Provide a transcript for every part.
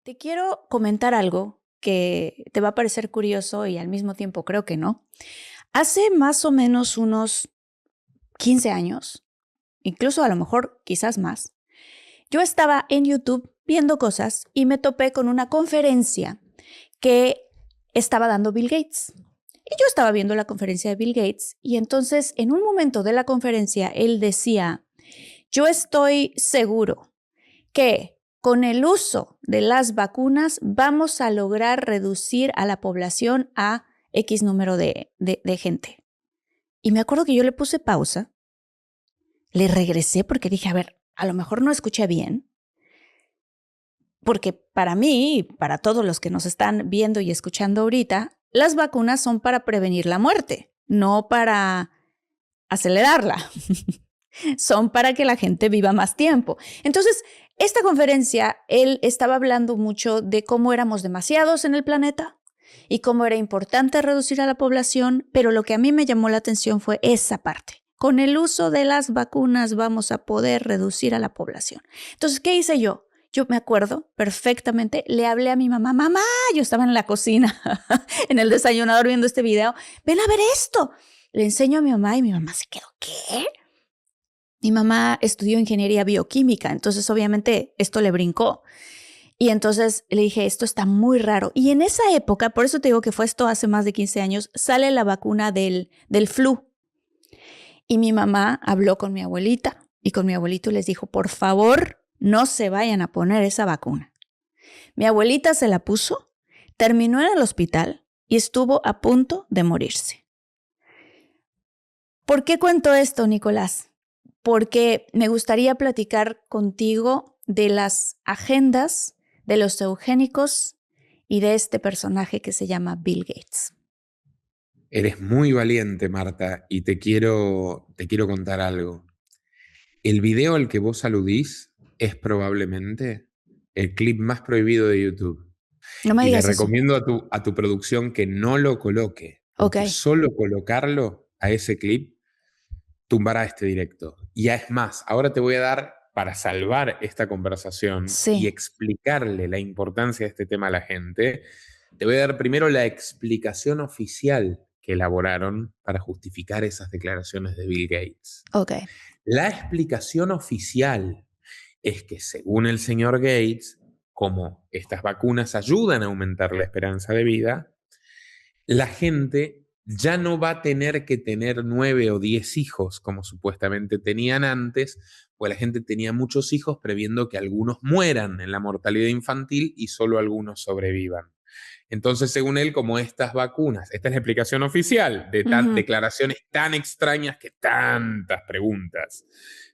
Te quiero comentar algo que te va a parecer curioso y al mismo tiempo creo que no. Hace más o menos unos 15 años, incluso a lo mejor quizás más, yo estaba en YouTube viendo cosas y me topé con una conferencia que estaba dando Bill Gates. Y yo estaba viendo la conferencia de Bill Gates y entonces en un momento de la conferencia él decía, yo estoy seguro que con el uso de las vacunas vamos a lograr reducir a la población a X número de gente. Y me acuerdo que yo le puse pausa, le regresé porque dije, a ver, a lo mejor no escuché bien, porque para mí y para todos los que nos están viendo y escuchando ahorita, las vacunas son para prevenir la muerte, no para acelerarla. Son para que la gente viva más tiempo. Entonces, esta conferencia, él estaba hablando mucho de cómo éramos demasiados en el planeta y cómo era importante reducir a la población, pero lo que a mí me llamó la atención fue esa parte. Con el uso de las vacunas vamos a poder reducir a la población. Entonces, ¿qué hice yo? Yo me acuerdo perfectamente, le hablé a mi mamá, mamá, yo estaba en la cocina, en el desayunador viendo este video, ven a ver esto. Le enseño a mi mamá y mi mamá se quedó, ¿qué? Mi mamá estudió ingeniería bioquímica, entonces obviamente esto le brincó. Y entonces le dije, esto está muy raro. Y en esa época, por eso te digo que fue esto hace más de 15 años, sale la vacuna del flu. Y mi mamá habló con mi abuelita y con mi abuelito les dijo, por favor, no se vayan a poner esa vacuna. Mi abuelita se la puso, terminó en el hospital y estuvo a punto de morirse. ¿Por qué cuento esto, Nicolás? Porque me gustaría platicar contigo de las agendas de los eugénicos y de este personaje que se llama Bill Gates. Eres muy valiente, Marta, y te quiero contar algo. El video al que vos aludís es probablemente el clip más prohibido de YouTube. No me Y le digas eso. recomiendo a tu producción que no lo coloque, Ok. porque solo colocarlo a ese clip tumbará este directo. Y es más, ahora te voy a dar, para salvar esta conversación y Sí. explicarle la importancia de este tema a la gente, te voy a dar primero la explicación oficial que elaboraron para justificar esas declaraciones de Bill Gates. Ok. La explicación oficial es que según el señor Gates, como estas vacunas ayudan a aumentar la esperanza de vida, la gente ya no va a tener que tener 9 o 10 hijos como supuestamente tenían antes, pues la gente tenía muchos hijos previendo que algunos mueran en la mortalidad infantil y solo algunos sobrevivan. Entonces, según él, como estas vacunas, esta es la explicación oficial de Ujú. declaraciones tan extrañas que tantas preguntas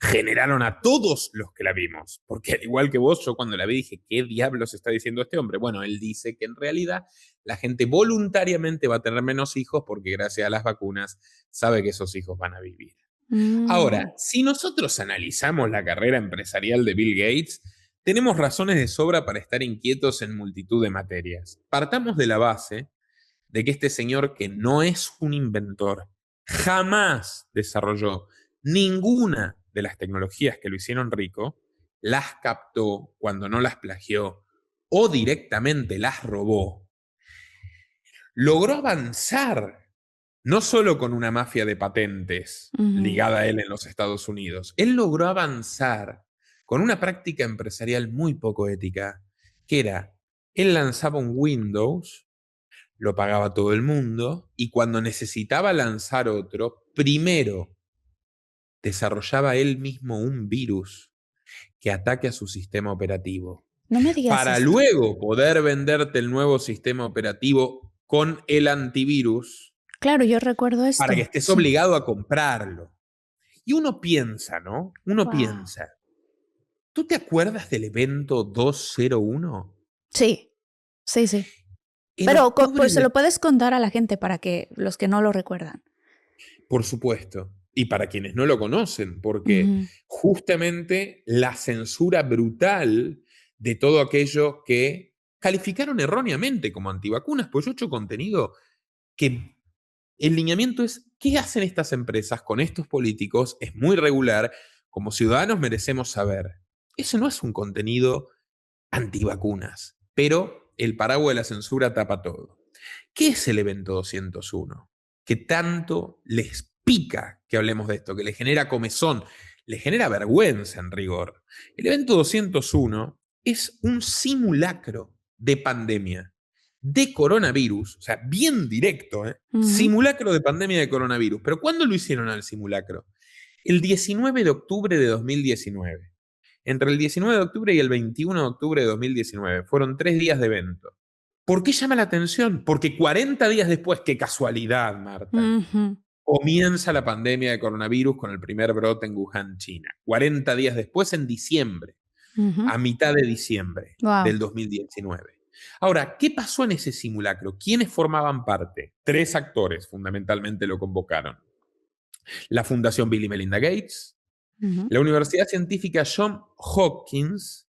generaron a todos los que la vimos. Porque al igual que vos, yo cuando la vi dije, ¿qué diablos está diciendo este hombre? Bueno, él dice que en realidad la gente voluntariamente va a tener menos hijos porque gracias a las vacunas sabe que esos hijos van a vivir. Ahora, Mm. si nosotros analizamos la carrera empresarial de Bill Gates, tenemos razones de sobra para estar inquietos en multitud de materias. Partamos de la base de que este señor, que no es un inventor, jamás desarrolló ninguna de las tecnologías que lo hicieron rico, las captó cuando no las plagió o directamente las robó, logró avanzar no solo con una mafia de patentes Ujú. ligada a él en los Estados Unidos, él logró avanzar con una práctica empresarial muy poco ética, que era, él lanzaba un Windows, lo pagaba todo el mundo, y cuando necesitaba lanzar otro, primero desarrollaba él mismo un virus que ataque a su sistema operativo, No me digas para esto. luego poder venderte el nuevo sistema operativo con el antivirus Claro, yo recuerdo para que esto. estés Sí. obligado a comprarlo. Y uno piensa, ¿no? Uno Wow. piensa, ¿tú te acuerdas del evento 201? Sí, sí, sí. En Pero octubre pues se de... lo puedes contar a la gente para que los que no lo recuerdan. Por supuesto. Y para quienes no lo conocen, porque Ujú. justamente la censura brutal de todo aquello que calificaron erróneamente como antivacunas, pues yo he hecho contenido que el lineamiento es, ¿qué hacen estas empresas con estos políticos? Es muy regular, como ciudadanos merecemos saber. Eso no es un contenido antivacunas. pero el paraguas de la censura tapa todo. ¿Qué es el evento 201? Que tanto les pica que hablemos de esto, que les genera comezón, les genera vergüenza en rigor. El evento 201 es un simulacro de pandemia, de coronavirus, o sea, bien directo, ¿eh? Simulacro de pandemia de coronavirus. ¿Pero cuándo lo hicieron al simulacro? El 19 de octubre de 2019. Entre el 19 de octubre y el 21 de octubre de 2019. Fueron 3 días de evento. ¿Por qué llama la atención? Porque 40 días después, qué casualidad, Marta, comienza la pandemia de coronavirus con el primer brote en Wuhan, China. 40 días después, en diciembre, a mitad de diciembre del 2019. Ahora, ¿qué pasó en ese simulacro? ¿Quiénes formaban parte? 3 actores fundamentalmente lo convocaron. La Fundación Bill y Melinda Gates, la Universidad Científica Johns Hopkins,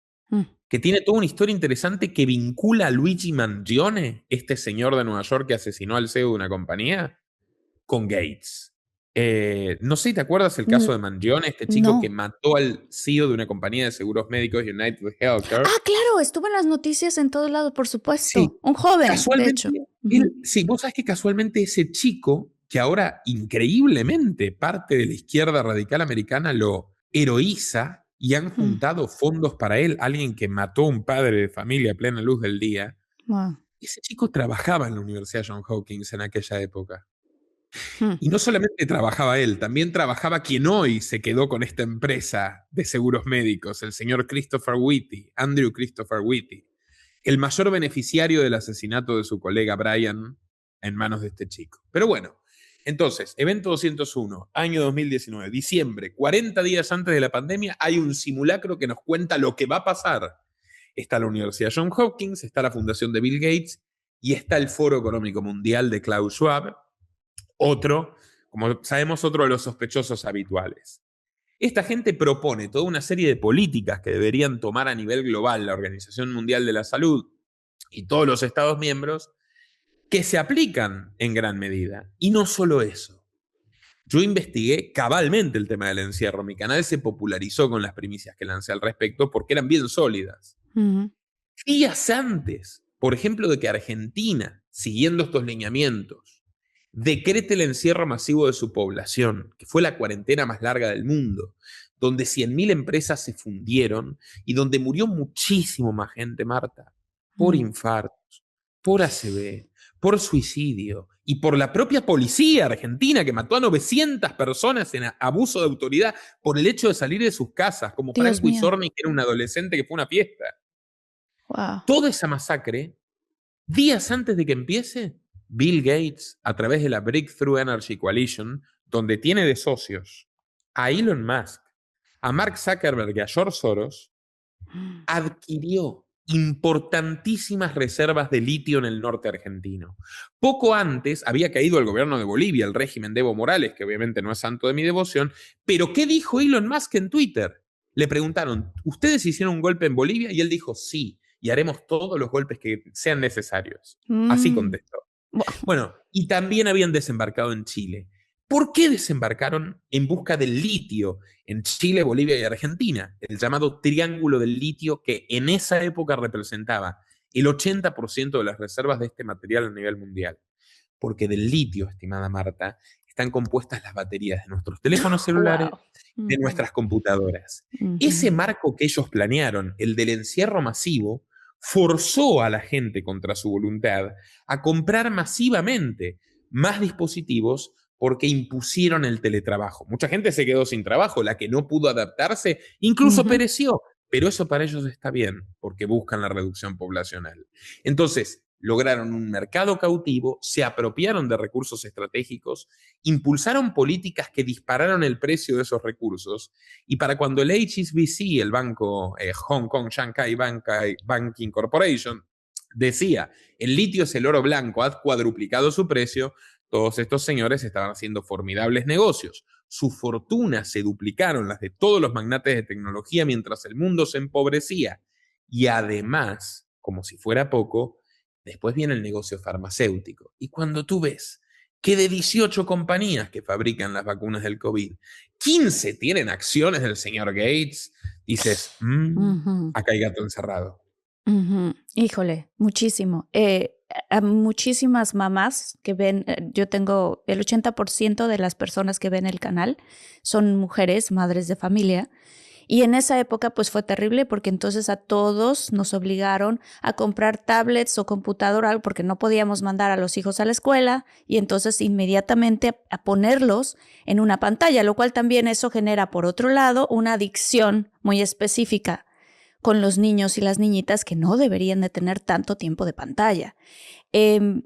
que tiene toda una historia interesante que vincula a Luigi Mangione, este señor de Nueva York que asesinó al CEO de una compañía, con Gates. No sé si te acuerdas el caso de Mangione, este chico que mató al CEO de una compañía de seguros médicos, United Healthcare. Ah, claro, estuvo en las noticias en todos lados, por supuesto. Sí, un joven, casualmente, de hecho. Sí, vos sabés que casualmente ese chico, que ahora increíblemente parte de la izquierda radical americana lo heroiza y han juntado fondos para él, alguien que mató a un padre de familia a plena luz del día. Ese chico trabajaba en la Universidad Johns Hopkins en aquella época. Y no solamente trabajaba él, también trabajaba quien hoy se quedó con esta empresa de seguros médicos, el señor Christopher Whitty, Andrew Christopher Whitty, el mayor beneficiario del asesinato de su colega Brian en manos de este chico. Pero bueno, entonces, evento 201, año 2019, diciembre, 40 días antes de la pandemia, hay un simulacro que nos cuenta lo que va a pasar. Está la Universidad Johns Hopkins, está la Fundación de Bill Gates y está el Foro Económico Mundial de Klaus Schwab, otro, como sabemos, otro de los sospechosos habituales. Esta gente propone toda una serie de políticas que deberían tomar a nivel global la Organización Mundial de la Salud y todos los Estados miembros, que se aplican en gran medida. Y no solo eso. Yo investigué cabalmente el tema del encierro. Mi canal se popularizó con las primicias que lancé al respecto porque eran bien sólidas. Días antes, por ejemplo, de que Argentina, siguiendo estos lineamientos, decrete el encierro masivo de su población, que fue la cuarentena más larga del mundo, donde 100.000 empresas se fundieron y donde murió muchísimo más gente, Marta, por infartos, por ACV, por suicidio y por la propia policía argentina que mató a 900 personas en abuso de autoridad por el hecho de salir de sus casas, como Franco Isorni, que era un adolescente que fue a una fiesta. Toda esa masacre, días antes de que empiece, Bill Gates, a través de la Breakthrough Energy Coalition, donde tiene de socios a Elon Musk, a Mark Zuckerberg y a George Soros, adquirió importantísimas reservas de litio en el norte argentino. Poco antes había caído el gobierno de Bolivia, el régimen de Evo Morales, que obviamente no es santo de mi devoción, pero ¿qué dijo Elon Musk en Twitter? Le preguntaron, ¿ustedes hicieron un golpe en Bolivia? Y él dijo, sí, y haremos todos los golpes que sean necesarios. Así contestó. Bueno, y también habían desembarcado en Chile. ¿Por qué desembarcaron en busca del litio en Chile, Bolivia y Argentina? El llamado triángulo del litio que en esa época representaba el 80% de las reservas de este material a nivel mundial. Porque del litio, estimada Marta, están compuestas las baterías de nuestros teléfonos celulares, de nuestras computadoras. Ese marco que ellos planearon, el del encierro masivo, forzó a la gente contra su voluntad a comprar masivamente más dispositivos porque impusieron el teletrabajo. Mucha gente se quedó sin trabajo, la que no pudo adaptarse incluso pereció, pero eso para ellos está bien porque buscan la reducción poblacional. Entonces, lograron un mercado cautivo, se apropiaron de recursos estratégicos, impulsaron políticas que dispararon el precio de esos recursos y para cuando el HSBC, el banco Hong Kong Shanghai Banking Corporation, decía, el litio es el oro blanco, ha cuadruplicado su precio, todos estos señores estaban haciendo formidables negocios. Sus fortunas se duplicaron, las de todos los magnates de tecnología, mientras el mundo se empobrecía. Y además, como si fuera poco, después viene el negocio farmacéutico. Y cuando tú ves que de 18 compañías que fabrican las vacunas del COVID, 15 tienen acciones del señor Gates, dices, acá hay gato encerrado. Ujú. Híjole, muchísimo. A muchísimas mamás que ven, yo tengo el 80% de las personas que ven el canal son mujeres, madres de familia. Y en esa época pues fue terrible porque entonces a todos nos obligaron a comprar tablets o computadora porque no podíamos mandar a los hijos a la escuela y entonces inmediatamente a ponerlos en una pantalla, lo cual también eso genera por otro lado una adicción muy específica con los niños y las niñitas que no deberían de tener tanto tiempo de pantalla. Eh,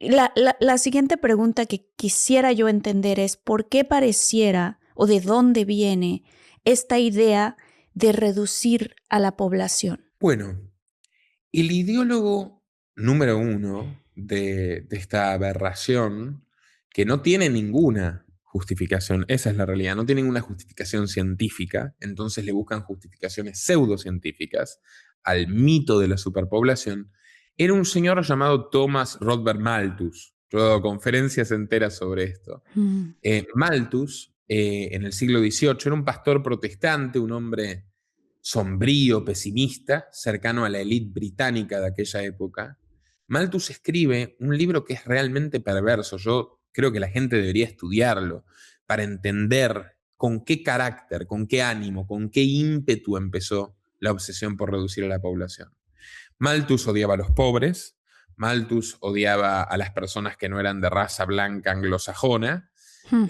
la siguiente pregunta que quisiera yo entender es ¿por qué pareciera o de dónde viene esta idea de reducir a la población? Bueno, el ideólogo número uno de esta aberración, que no tiene ninguna justificación, esa es la realidad, no tiene ninguna justificación científica, entonces le buscan justificaciones pseudocientíficas al mito de la superpoblación, era un señor llamado Thomas Rothbard Malthus. Yo he dado conferencias enteras sobre esto. Mm, Malthus, en el siglo XVIII, era un pastor protestante, un hombre sombrío, pesimista, cercano a la élite británica de aquella época. Malthus escribe un libro que es realmente perverso. Yo creo que la gente debería estudiarlo para entender con qué carácter, con qué ánimo, con qué ímpetu empezó la obsesión por reducir a la población. Malthus odiaba a los pobres, Malthus odiaba a las personas que no eran de raza blanca anglosajona, mm,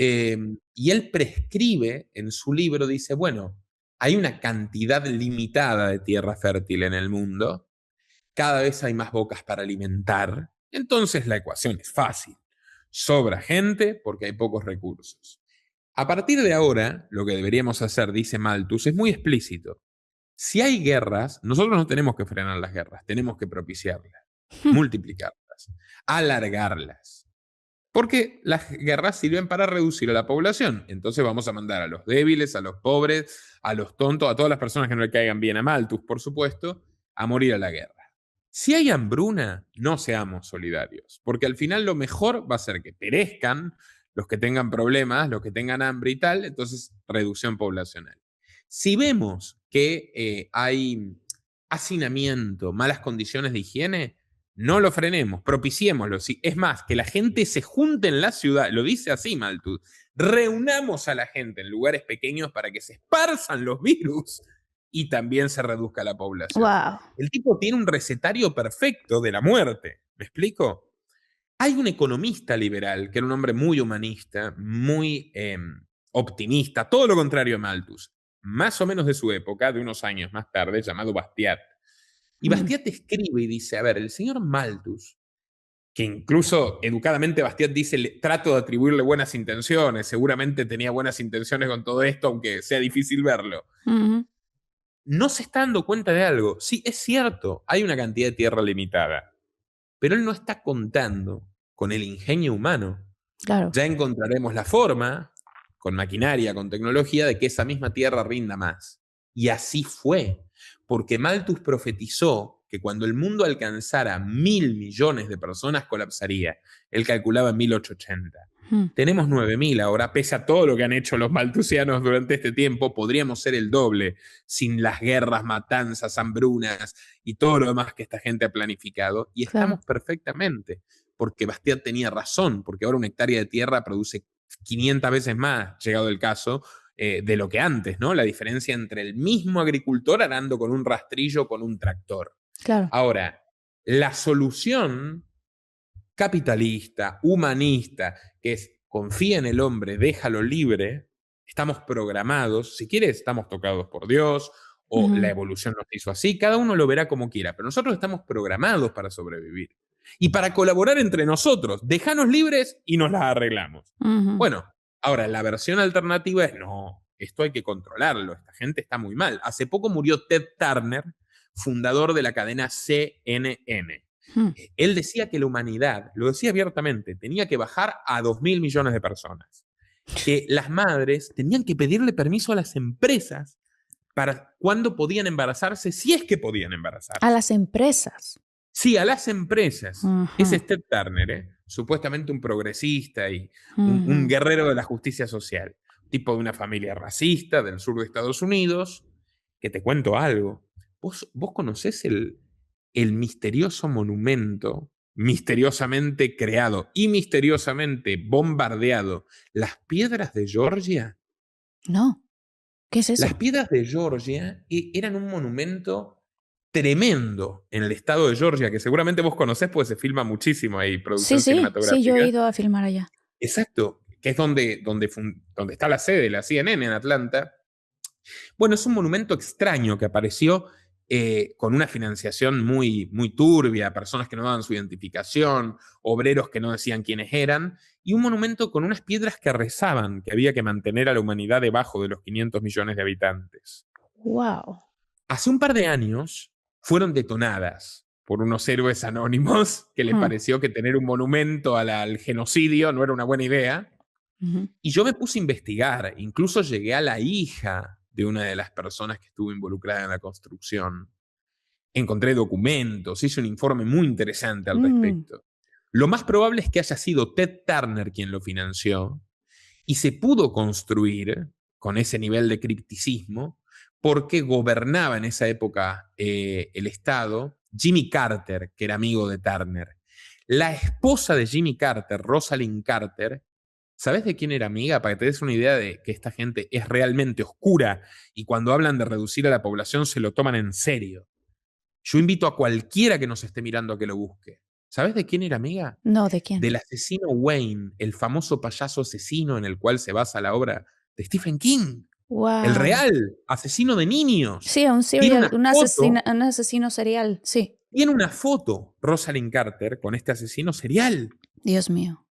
y él prescribe en su libro, dice, bueno, hay una cantidad limitada de tierra fértil en el mundo, cada vez hay más bocas para alimentar, entonces la ecuación es fácil. Sobra gente porque hay pocos recursos. A partir de ahora, lo que deberíamos hacer, dice Malthus, es muy explícito. Si hay guerras, nosotros no tenemos que frenar las guerras, tenemos que propiciarlas, mm. multiplicarlas, alargarlas. Porque las guerras sirven para reducir a la población. Entonces vamos a mandar a los débiles, a los pobres, a los tontos, a todas las personas que no le caigan bien a Malthus, por supuesto, a morir a la guerra. Si hay hambruna, no seamos solidarios, porque al final lo mejor va a ser que perezcan los que tengan problemas, los que tengan hambre y tal, entonces reducción poblacional. Si vemos que hay hacinamiento, malas condiciones de higiene, no lo frenemos, propiciémoslo. Es más, que la gente se junte en la ciudad, lo dice así Malthus, reunamos a la gente en lugares pequeños para que se esparzan los virus y también se reduzca la población. Wow. El tipo tiene un recetario perfecto de la muerte. ¿Me explico? Hay un economista liberal que era un hombre muy humanista, muy optimista, todo lo contrario a Malthus, más o menos de su época, de unos años más tarde, llamado Bastiat. Y Mm, Bastiat escribe y dice, a ver, el señor Malthus, que incluso educadamente Bastiat dice, trato de atribuirle buenas intenciones, seguramente tenía buenas intenciones con todo esto, aunque sea difícil verlo, mm, no se está dando cuenta de algo. Sí, es cierto, hay una cantidad de tierra limitada, pero él no está contando con el ingenio humano. claro. Ya encontraremos la forma, con maquinaria, con tecnología, de que esa misma tierra rinda más. Y así fue, porque Malthus profetizó que cuando el mundo alcanzara 1.000 millones de personas colapsaría. Él calculaba en 1880. Mm, Tenemos 9.000 ahora, pese a todo lo que han hecho los malthusianos durante este tiempo, podríamos ser el doble sin las guerras, matanzas, hambrunas y todo lo demás que esta gente ha planificado. Y claro. estamos perfectamente, porque Bastiat tenía razón, porque ahora una hectárea de tierra produce 500 veces más, llegado el caso, de lo que antes, ¿no? La diferencia entre el mismo agricultor arando con un rastrillo o con un tractor. Claro. Ahora, la solución capitalista, humanista, que es confía en el hombre, déjalo libre, estamos programados, si quieres, estamos tocados por Dios o la Ujú, evolución nos hizo así, cada uno lo verá como quiera, pero nosotros estamos programados para sobrevivir y para colaborar entre nosotros. Déjanos libres y nos las arreglamos. ujú. Bueno, ahora la versión alternativa es no, esto hay que controlarlo, esta gente está muy mal. Hace poco murió Ted Turner, fundador de la cadena CNN. Mm, Él decía que la humanidad, lo decía abiertamente, tenía que bajar a 2.000 millones de personas. Que las madres tenían que pedirle permiso a las empresas para cuándo podían embarazarse, si es que podían a embarazarse. las empresas. Sí, a las empresas. Ujú, Ese es Ted Turner, supuestamente un progresista y un ujú, guerrero de la justicia social. Tipo de una familia racista del sur de Estados Unidos, que te cuento algo. ¿Vos conocés el misterioso monumento, misteriosamente creado y misteriosamente bombardeado, las piedras de Georgia? No. ¿Qué es Las eso? piedras de Georgia eran un monumento tremendo en el estado de Georgia, que seguramente vos conocés, pues se filma muchísimo ahí, Sí, producción sí, sí, yo he cinematográfica. ido a filmar allá. Exacto, que es donde está la sede de la CNN en Atlanta. Bueno, es un monumento extraño que apareció con una financiación muy, muy turbia, personas que no daban su identificación, obreros que no decían quiénes eran, y un monumento con unas piedras que rezaban que había que mantener a la humanidad debajo de los 500 millones de habitantes. Wow. Hace un par de años fueron detonadas por unos héroes anónimos que les Hmm. pareció que tener un monumento al genocidio no era una buena idea. Ujú. Y yo me puse a investigar, incluso llegué a la hija de una de las personas que estuvo involucrada en la construcción. Encontré documentos, hice un informe muy interesante al Mm. respecto. Lo más probable es que haya sido Ted Turner quien lo financió y se pudo construir con ese nivel de cripticismo porque gobernaba en esa época el Estado Jimmy Carter, que era amigo de Turner. La esposa de Jimmy Carter, Rosalind Carter, ¿sabes de quién era amiga? Para que te des una idea de que esta gente es realmente oscura y cuando hablan de reducir a la población se lo toman en serio. Yo invito a cualquiera que nos esté mirando a que lo busque. ¿Sabes de quién era amiga? No, ¿de quién? Del asesino Wayne, el famoso payaso asesino en el cual se basa la obra de Stephen King. El Wow. real asesino de niños. Sí, Tiene una un asesino serial. Sí. foto, Rosalind Carter, con este asesino serial. Dios mío.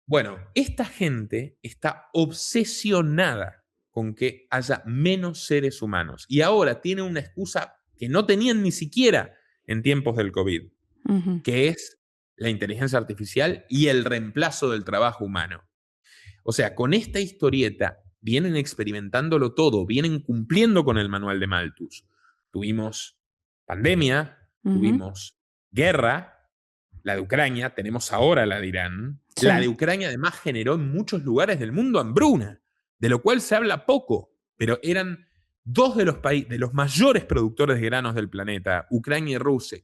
Bueno, esta gente está obsesionada con que haya menos seres humanos. Y ahora tiene una excusa que no tenían ni siquiera en tiempos del COVID, Ujú. que es la inteligencia artificial y el reemplazo del trabajo humano. O sea, con esta historieta vienen experimentándolo todo, vienen cumpliendo con el manual de Malthus. Tuvimos pandemia, Ujú. tuvimos guerra, la de Ucrania, tenemos ahora la de Irán. La de Sí. Ucrania además generó en muchos lugares del mundo hambruna, de lo cual se habla poco, pero eran dos de los mayores productores de granos del planeta, Ucrania y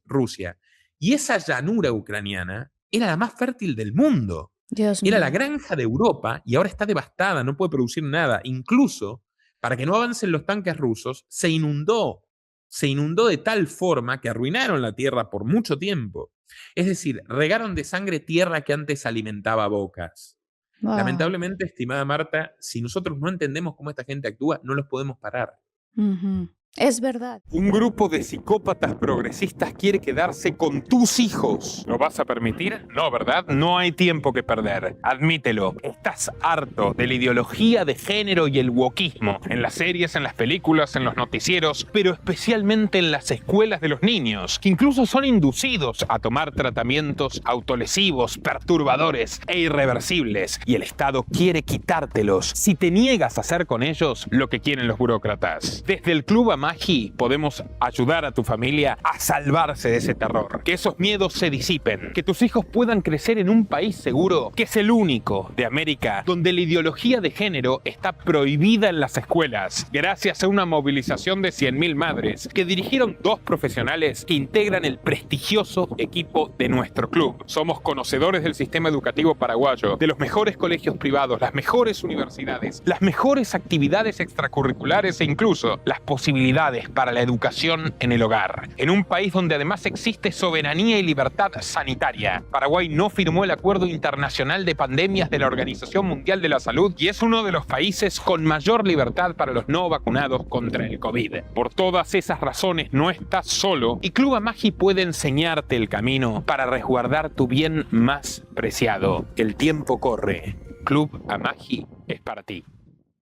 Rusia. Y esa llanura ucraniana era la más fértil del mundo. Dios Era la mío. granja de Europa y ahora está devastada, no puede producir nada. Incluso, para que no avancen los tanques rusos, se inundó. Se inundó de tal forma que arruinaron la tierra por mucho tiempo. Es decir, regaron de sangre tierra que antes alimentaba bocas. Wow. Lamentablemente, estimada Marta, si nosotros no entendemos cómo esta gente actúa, no los podemos parar. Ujú. Es verdad. Un grupo de psicópatas progresistas quiere quedarse con tus hijos. ¿Lo vas a permitir? No, ¿verdad? No hay tiempo que perder. Admítelo. Estás harto de la ideología de género y el wokismo. En las series, en las películas, en los noticieros, pero especialmente en las escuelas de los niños, que incluso son inducidos a tomar tratamientos autolesivos, perturbadores e irreversibles. Y el Estado quiere quitártelos si te niegas a hacer con ellos lo que quieren los burócratas. Desde el Club Amagi podemos ayudar a tu familia a salvarse de ese terror, que esos miedos se disipen, que tus hijos puedan crecer en un país seguro, que es el único de América donde la ideología de género está prohibida en las escuelas, gracias a una movilización de 100.000 madres que dirigieron dos profesionales que integran el prestigioso equipo de nuestro club. Somos conocedores del sistema educativo paraguayo, de los mejores colegios privados, las mejores universidades, las mejores actividades extracurriculares e incluso las posibilidades para la educación en el hogar. En un país donde además existe soberanía y libertad sanitaria. Paraguay no firmó el Acuerdo Internacional de Pandemias de la Organización Mundial de la Salud y es uno de los países con mayor libertad para los no vacunados contra el COVID. Por todas esas razones no estás solo y Club Amagi puede enseñarte el camino para resguardar tu bien más preciado. El tiempo corre. Club Amagi es para ti.